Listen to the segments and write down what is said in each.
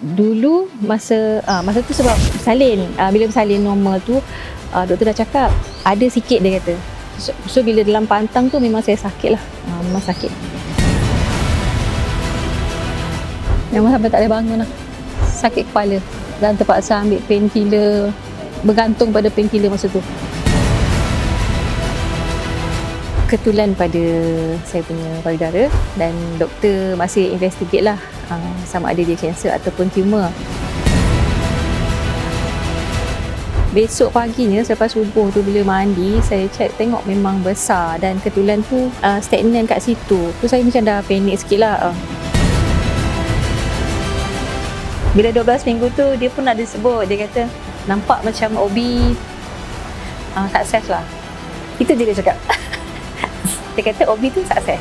Dulu masa tu sebab bersalin, bila bersalin normal tu, doktor dah cakap ada sikit dia kata. So bila dalam pantang tu memang saya sakit lah, memang sakit. Memang sampai tak boleh bangun lah. Sakit kepala dan terpaksa ambil painkiller, bergantung pada painkiller masa tu. Kebetulan pada saya punya payudara dan doktor masih investigate lah sama ada dia kanser ataupun tumor. Besok paginya selepas subuh tu bila mandi, saya check tengok memang besar dan kebetulan tu stagnan kat situ. Tu saya macam dah panik sikit lah. Bila 12 minggu tu dia pun ada sebut, dia kata nampak macam OB sukses lah. Itu je dia cakap. Dia kata OB tu sukses.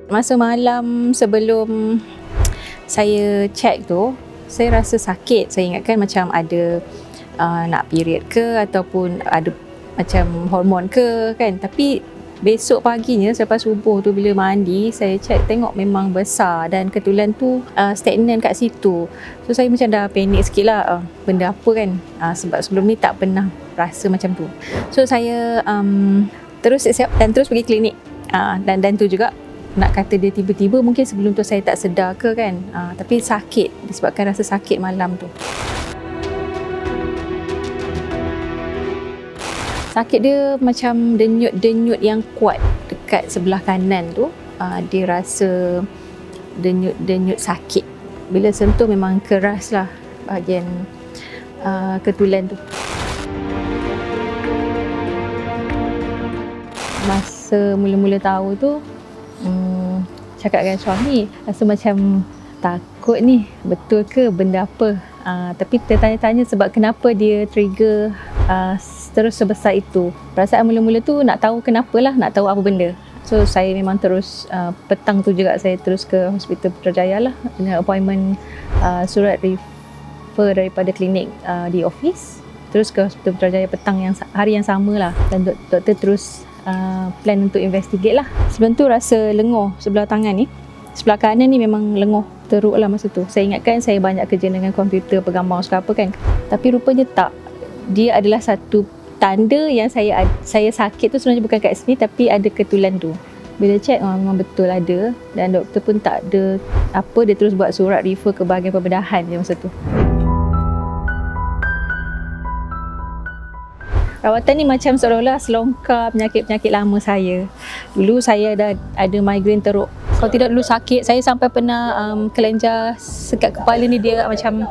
Masa malam sebelum saya check tu, saya rasa sakit. Saya ingatkan macam ada nak period ke ataupun ada macam hormon ke kan. Tapi besok paginya selepas subuh tu bila mandi, saya check tengok memang besar dan kebetulan tu stagnan kat situ. So saya macam dah panik sikit lah, benda apa kan, sebab sebelum ni tak pernah rasa macam tu. So saya terus siap dan terus pergi klinik, dan tu juga nak kata dia tiba-tiba, mungkin sebelum tu saya tak sedar ke kan, tapi sakit disebabkan rasa sakit malam tu. Sakit dia macam denyut-denyut yang kuat dekat sebelah kanan tu. Dia rasa denyut-denyut sakit. Bila sentuh memang keras lah bahagian ketulan tu. Masa mula-mula tahu tu, cakap dengan suami, rasa macam takut ni, betul ke benda apa? Tapi tertanya-tanya sebab kenapa dia trigger terus sebesar itu. Perasaan mula-mula tu nak tahu kenapa lah, nak tahu apa benda. So saya memang terus petang tu juga saya terus ke Hospital Putrajaya lah dengan appointment, surat refer daripada klinik di office, terus ke Hospital Putrajaya petang hari yang sama lah, dan doktor terus plan untuk investigate lah. Sebelum tu rasa lenguh sebelah tangan ni, sebelah kanan ni memang lenguh teruk lah masa tu. Saya ingatkan saya banyak kerja dengan komputer, pegang mouse ke apa kan, tapi rupanya tak. Dia adalah satu tanda yang saya sakit tu sebenarnya bukan kat sini, tapi ada ketulan tu. Bila check memang betul ada, dan doktor pun tak ada apa, dia terus buat surat refer ke bahagian pembedahan je masa tu. Rawatan ni macam seolah-olah selongkar penyakit-penyakit lama saya. Dulu saya dah ada migraine teruk. Kalau tidak dulu sakit, saya sampai pernah kelenjar sekat kepala ni, dia macam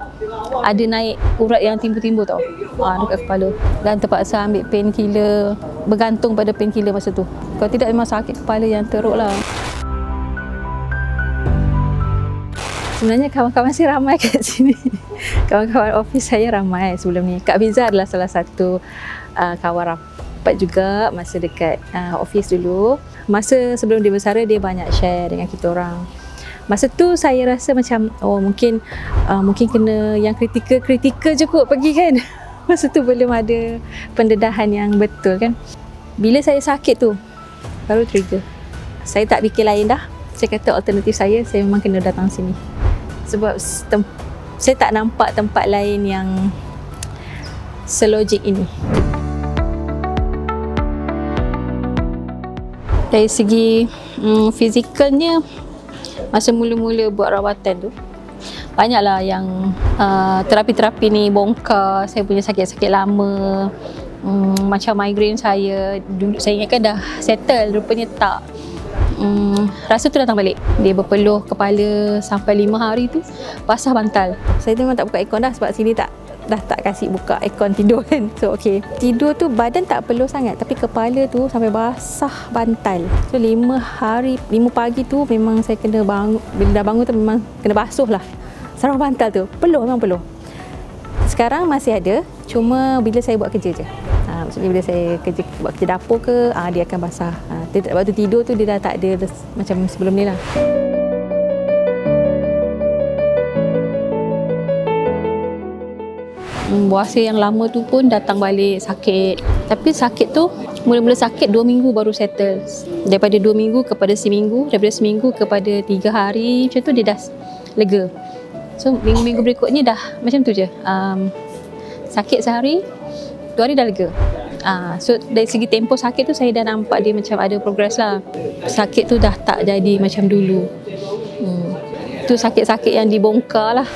ada naik urat yang timbul-timbul tau, dekat kepala. Dan terpaksa ambil painkiller, bergantung pada painkiller masa tu. Kalau tidak memang sakit kepala yang teruk lah. Sebenarnya kawan-kawan saya ramai kat sini. Kawan-kawan office saya ramai sebelum ni. Kak Fiza adalah salah satu kawan rapat juga masa dekat office dulu. Masa sebelum dia bersara, dia banyak share dengan kita orang. Masa tu saya rasa macam mungkin kena yang kritikal je kot pergi kan. Masa tu belum ada pendedahan yang betul kan. Bila saya sakit tu baru trigger. Saya tak fikir lain dah. Saya kata alternatif saya memang kena datang sini. Sebab saya tak nampak tempat lain yang selogik ini. Dari segi fizikalnya, masa mula-mula buat rawatan tu, banyaklah yang terapi-terapi ni bongkar saya punya sakit-sakit lama. Macam migraine saya, dulu saya ingatkan dah settle, rupanya tak. Rasa tu datang balik. Dia berpeluh kepala sampai 5 hari tu, basah bantal. Saya tu memang tak buka aircon dah sebab sini dah tak kasih buka aircon tidur kan. So okey, tidur tu badan tak peluh sangat, tapi kepala tu sampai basah bantal. So 5 pagi tu memang saya kena bangun. Bila dah bangun tu memang kena basuh lah sarung bantal tu. Peluh, memang peluh. Sekarang masih ada, cuma bila saya buat kerja je. Maksudnya bila saya buat kerja dapur ke, dia akan basah. Waktu tidur tu dia dah tak ada macam sebelum ni lah. Puasa yang lama tu pun datang balik sakit. Tapi sakit tu mula-mula sakit 2 minggu baru settle. Daripada 2 minggu kepada seminggu, daripada seminggu kepada 3 hari, macam tu dia dah lega. So minggu-minggu berikutnya dah macam tu je. Sakit sehari, 2 hari dah lega. So dari segi tempoh sakit tu saya dah nampak dia macam ada progress lah. Sakit tu dah tak jadi macam dulu. Tu sakit-sakit yang dibongkar lah.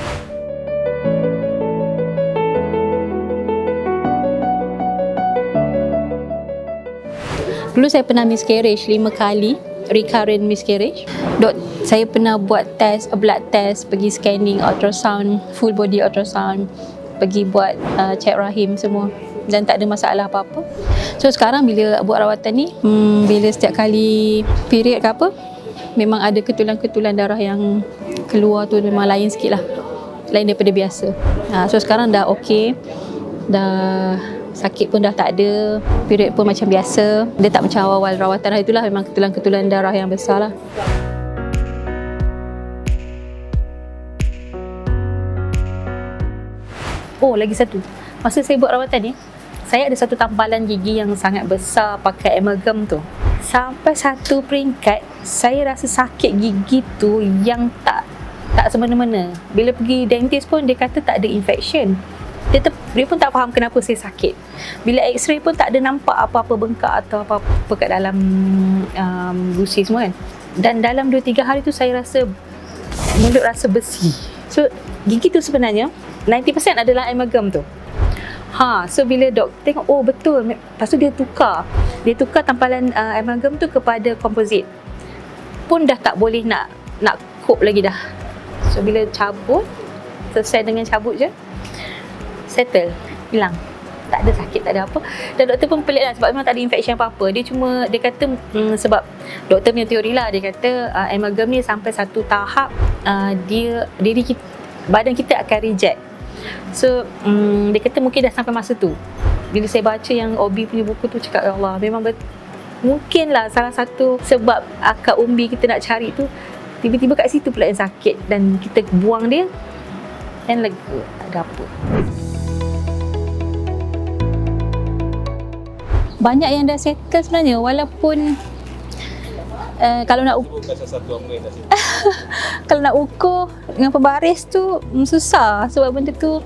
Dulu saya pernah miscarriage 5 kali, recurrent miscarriage. Saya pernah buat test, blood test, pergi scanning, ultrasound, full body ultrasound, pergi buat cek rahim semua dan tak ada masalah apa-apa. So sekarang bila buat rawatan ni, bila setiap kali period ke apa, memang ada ketulan-ketulan darah yang keluar tu memang lain sikit lah, lain daripada biasa. So sekarang dah okey, dah sakit pun dah tak ada, period pun macam biasa. Dia tak macam awal-awal rawatan hari itulah, memang ketulan-ketulan darah yang besar lah. Oh, lagi satu. Masa saya buat rawatan ni, saya ada satu tampalan gigi yang sangat besar pakai amalgam tu. Sampai satu peringkat, saya rasa sakit gigi tu yang tak semena-mena. Bila pergi dentist pun dia kata tak ada infection. Dia pun tak faham kenapa saya sakit. Bila x-ray pun tak ada nampak apa-apa bengkak atau apa-apa kat dalam gusi semua kan. Dan dalam 2-3 hari tu saya rasa mulut rasa besi. So gigi tu sebenarnya 90% adalah amalgam tu. So bila doktor tengok, oh betul. Lepas tu dia tukar tampalan amalgam tu kepada komposit. Pun dah tak boleh nak cope lagi dah. So bila cabut, selesai dengan cabut je, settle, hilang. Tak ada sakit, tak ada apa. Dan doktor pun pelik lah sebab memang tak ada infection apa-apa. Dia kata sebab doktor punya teori lah, dia kata amalgam ni sampai satu tahap badan kita akan reject. So dia kata mungkin dah sampai masa tu. Bila saya baca yang OB punya buku tu, cakap ya Allah, memang mungkinlah salah satu sebab akar umbi kita nak cari tu, tiba-tiba kat situ pula yang sakit dan kita buang dia dan lega, tak ada apa. Banyak yang dah settle sebenarnya, walaupun kalau nak kalau nak ukur dengan pembaris tu susah sebab benda tu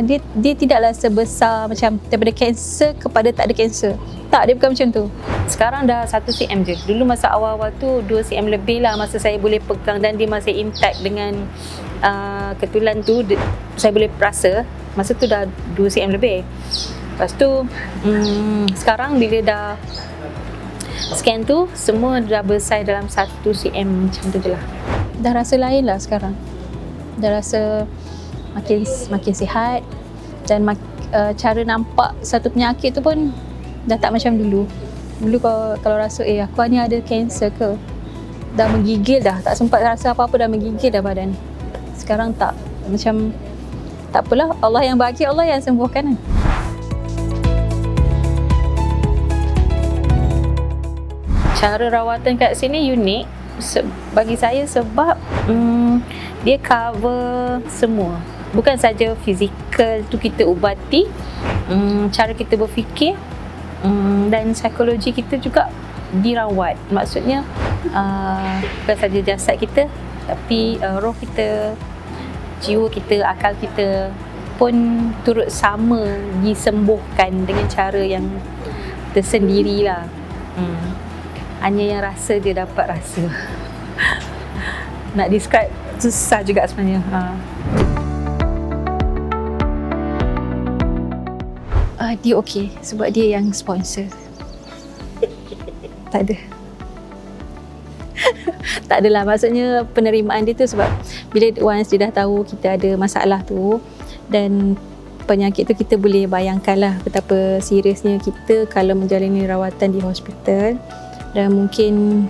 dia tidaklah sebesar macam daripada kanser kepada tak ada kanser. Tak, dia bukan macam tu. Sekarang dah 1 cm je. Dulu masa awal-awal tu 2 cm lebih lah masa saya boleh pegang dan dia masih intact dengan ketulan tu. Saya boleh rasa masa tu dah 2 cm lebih. Lepas tu sekarang bila dah scan tu semua dah bersaiz dalam 1 cm macam tu je lah. Dah rasa lain lah sekarang. Dah rasa makin sihat dan cara nampak satu penyakit tu pun dah tak macam dulu. Dulu kalau rasa aku ni ada kanser ke, dah menggigil dah, tak sempat rasa apa-apa, dah menggigil dah badan. Sekarang tak, macam tak apalah, Allah yang bagi, Allah yang sembuhkan kan. Cara rawatan kat sini unik bagi saya sebab dia cover semua. Bukan saja fizikal tu kita ubati, cara kita berfikir dan psikologi kita juga dirawat. Maksudnya bukan saja jasad kita, tapi roh kita, jiwa kita, akal kita pun turut sama disembuhkan dengan cara yang tersendirilah. Hanya yang rasa dia dapat rasa. Nak describe susah juga sebenarnya. Dia okey sebab dia yang sponsor. Tak ada. Tak adalah, maksudnya penerimaan dia tu sebab bila once dia dah tahu kita ada masalah tu dan penyakit tu, kita boleh bayangkanlah betapa seriusnya kita kalau menjalani rawatan di hospital. Dan mungkin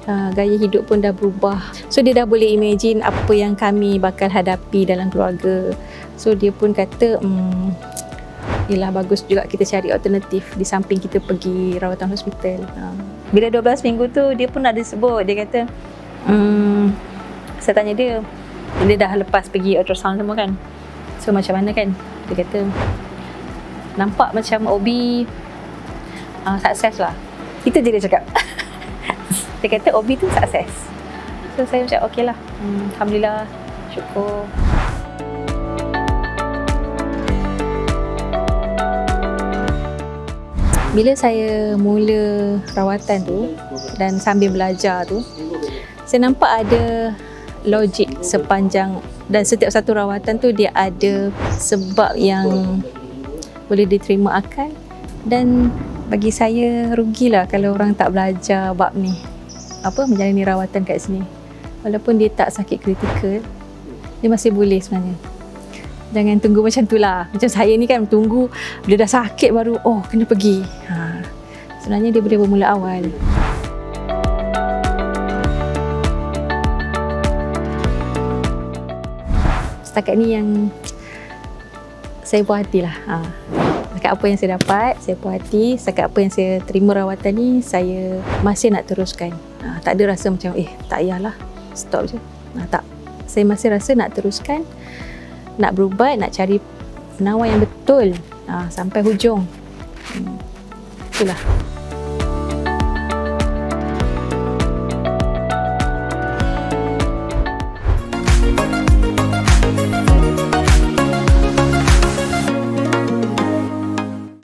gaya hidup pun dah berubah. So dia dah boleh imagine apa yang kami bakal hadapi dalam keluarga. So dia pun kata yelah, bagus juga kita cari alternatif di samping kita pergi rawatan hospital. Bila 12 minggu tu dia pun ada sebut, dia kata saya tanya dia dah lepas pergi ultrasound semua kan, so macam mana kan, Dia kata nampak macam OB sukses lah. Itu je dia cakap. Dia kata OB tu sukses. So saya macam okey lah, Alhamdulillah, syukur. Bila saya mula rawatan tu dan sambil belajar tu, saya nampak ada logik sepanjang, dan setiap satu rawatan tu dia ada sebab yang boleh diterima akal. Dan bagi saya rugilah kalau orang tak belajar bab ni, menjalani rawatan kat sini. Walaupun dia tak sakit kritikal, dia masih boleh sebenarnya. Jangan tunggu macam tu lah. Macam saya ni kan tunggu bila dah sakit baru kena pergi. Sebenarnya dia boleh bermula awal. Setakat ni yang saya puas hati lah. Setakat apa yang saya dapat, saya puas hati. Setakat apa yang saya terima rawatan ni, saya masih nak teruskan. Tak ada rasa macam tak payahlah, stop je. Tak. Saya masih rasa nak teruskan, nak berubat, nak cari penawar yang betul sampai hujung. Itulah.